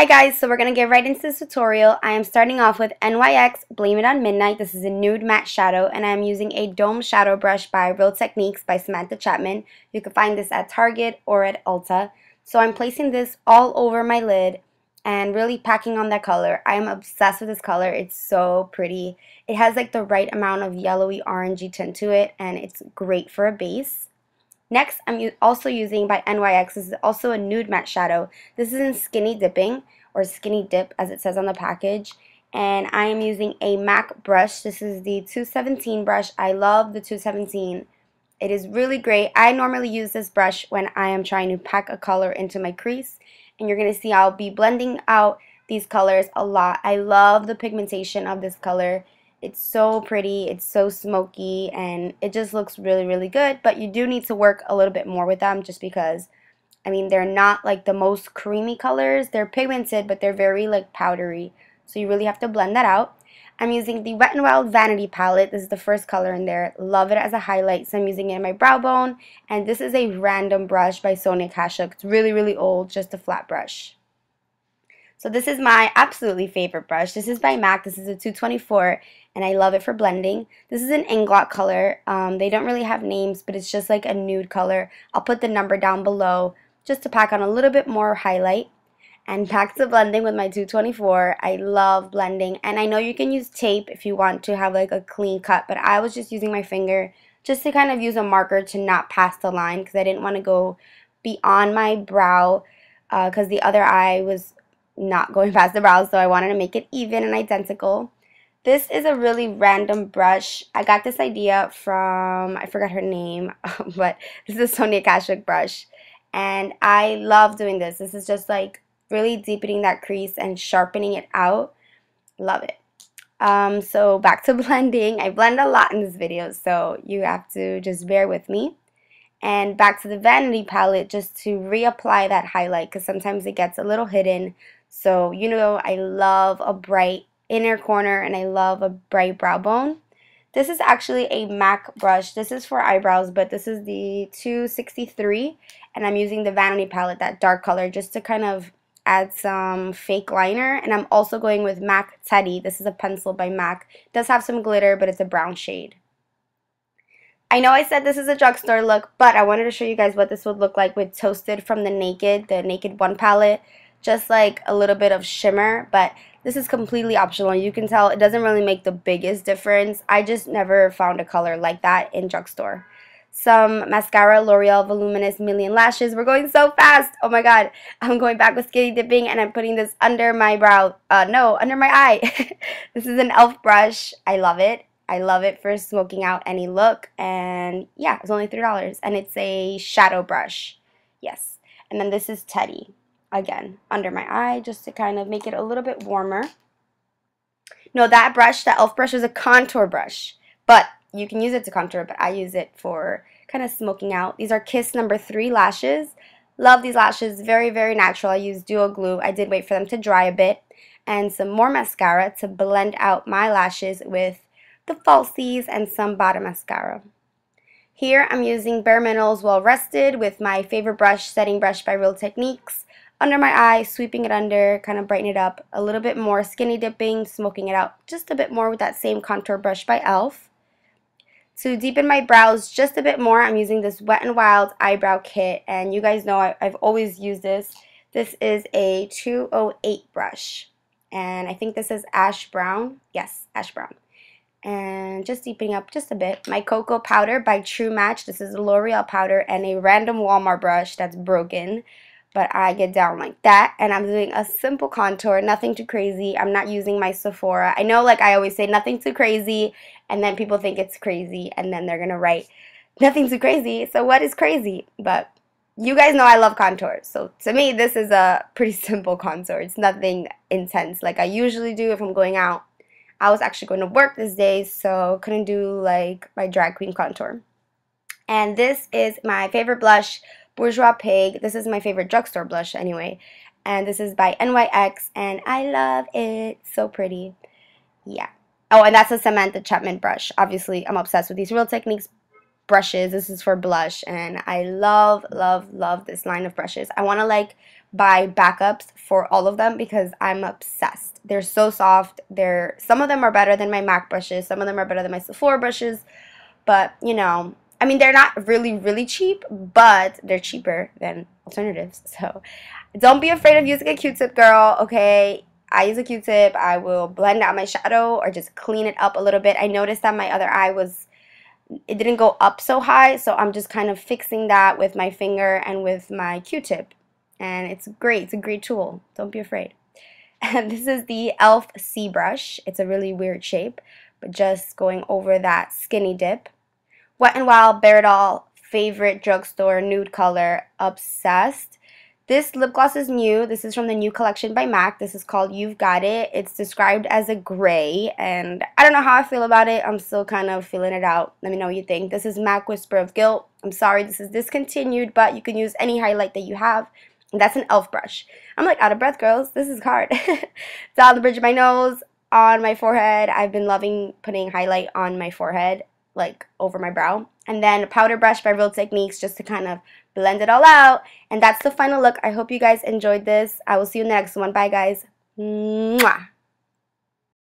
Hi guys, so we're going to get right into this tutorial. I am starting off with NYX Blame It on Midnight. This is a nude matte shadow and I'm using a dome shadow brush by Real Techniques by Samantha Chapman. You can find this at Target or at Ulta. So I'm placing this all over my lid and really packing on that color. I am obsessed with this color. It's so pretty. It has like the right amount of yellowy orangey tint to it and it's great for a base. Next, I'm also using by NYX. This is also a nude matte shadow. This is in Skinny Dipping, or Skinny Dip as it says on the package. And I am using a MAC brush. This is the 217 brush. I love the 217. It is really great. I normally use this brush when I am trying to pack a color into my crease. And you're going to see I'll be blending out these colors a lot. I love the pigmentation of this color. It's so pretty, it's so smoky, and it just looks really, really good. But you do need to work a little bit more with them just because, I mean, they're not like the most creamy colors. They're pigmented, but they're very like powdery. So you really have to blend that out. I'm using the Wet n Wild Vanity palette. This is the first color in there. Love it as a highlight. So I'm using it in my brow bone. And this is a random brush by Sonia Kashuk. It's really, really old, just a flat brush. So this is my absolutely favorite brush. This is by MAC. This is a 224 and I love it for blending. This is an INGLOT color. They don't really have names, but it's just like a nude color. I'll put the number down below just to pack on a little bit more highlight. And back to blending with my 224. I love blending. And I know you can use tape if you want to have like a clean cut, but I was just using my finger just to kind of use a marker to not pass the line because I didn't want to go beyond my brow because the other eye was not going past the brows, so I wanted to make it even and identical. This is a really random brush. I got this idea from, I forgot her name, but this is a Sonia Kashuk brush. And I love doing this. This is just like really deepening that crease and sharpening it out. Love it. So back to blending. I blend a lot in this video, so you have to just bear with me. And back to the Vanity palette just to reapply that highlight because sometimes it gets a little hidden. So, you know, I love a bright inner corner and I love a bright brow bone. This is actually a MAC brush. This is for eyebrows, but this is the 263 and I'm using the Vanity palette, that dark color, just to kind of add some fake liner. And I'm also going with MAC Teddy. This is a pencil by MAC. It does have some glitter, but it's a brown shade. I know I said this is a drugstore look, but I wanted to show you guys what this would look like with Toasted from the Naked 1 palette. Just like a little bit of shimmer, but this is completely optional. You can tell it doesn't really make the biggest difference. I just never found a color like that in drugstore. Some mascara, L'Oreal Voluminous Million Lashes. We're going so fast. Oh my god. I'm going back with Skinny Dipping and I'm putting this under my brow. No, under my eye. This is an e.l.f. brush. I love it. I love it for smoking out any look. And yeah, it's only $3. And it's a shadow brush. Yes. And then this is Teddy. Again, under my eye, just to kind of make it a little bit warmer. No, that brush, that e.l.f. brush is a contour brush. But you can use it to contour, but I use it for kind of smoking out. These are Kiss number 3 lashes. Love these lashes. Very, very natural. I use Duo Glue. I did wait for them to dry a bit. And some more mascara to blend out my lashes with the falsies and some bottom mascara. Here, I'm using Bare Minerals Well Rested with my favorite brush, Setting Brush by Real Techniques. Under my eye, sweeping it under, kind of brighten it up a little bit more, Skinny Dipping, smoking it out just a bit more with that same contour brush by e.l.f. To deepen my brows just a bit more, I'm using this Wet n Wild Eyebrow Kit, and you guys know I've always used this. This is a 208 brush, and I think this is ash brown. Yes, ash brown. And just deepening up just a bit. My Cocoa Powder by True Match. This is a L'Oreal powder and a random Walmart brush that's broken. But I get down like that, and I'm doing a simple contour, nothing too crazy. I'm not using my Sephora. I know, like I always say, nothing too crazy, and then people think it's crazy, and then they're going to write, nothing too crazy, so what is crazy? But you guys know I love contours, so to me, this is a pretty simple contour. It's nothing intense like I usually do if I'm going out. I was actually going to work this day, so couldn't do, like, my drag queen contour. And this is my favorite blush, Bourgeois Pig. This is my favorite drugstore blush anyway. And this is by NYX and I love it. So pretty. Yeah. Oh, and that's a Samantha Chapman brush. Obviously, I'm obsessed with these Real Techniques brushes. This is for blush, and I love, love, love this line of brushes. I want to like buy backups for all of them because I'm obsessed. They're so soft. Some of them are better than my MAC brushes. Some of them are better than my Sephora brushes. But, you know, I mean, they're not really, really cheap, but they're cheaper than alternatives. So don't be afraid of using a Q-tip, girl, okay? I use a Q-tip. I will blend out my shadow or just clean it up a little bit. I noticed that my other eye it didn't go up so high, so I'm just kind of fixing that with my finger and with my Q-tip. And it's great. It's a great tool. Don't be afraid. And this is the e.l.f. C brush. It's a really weird shape, but just going over that skinny dip. Wet n Wild, Bare It All, favorite drugstore nude color, obsessed. This lip gloss is new. This is from the new collection by MAC. This is called You've Got It. It's described as a gray, and I don't know how I feel about it. I'm still kind of feeling it out. Let me know what you think. This is MAC Whisper of Guilt. I'm sorry this is discontinued, but you can use any highlight that you have. And that's an e.l.f. brush. I'm like out of breath, girls. This is hard. Down the bridge of my nose, on my forehead. I've been loving putting highlight on my forehead, like over my brow. And then a powder brush by Real Techniques just to kind of blend it all out. And that's the final look. I hope you guys enjoyed this. I will see you in the next one. Bye, guys. Mwah.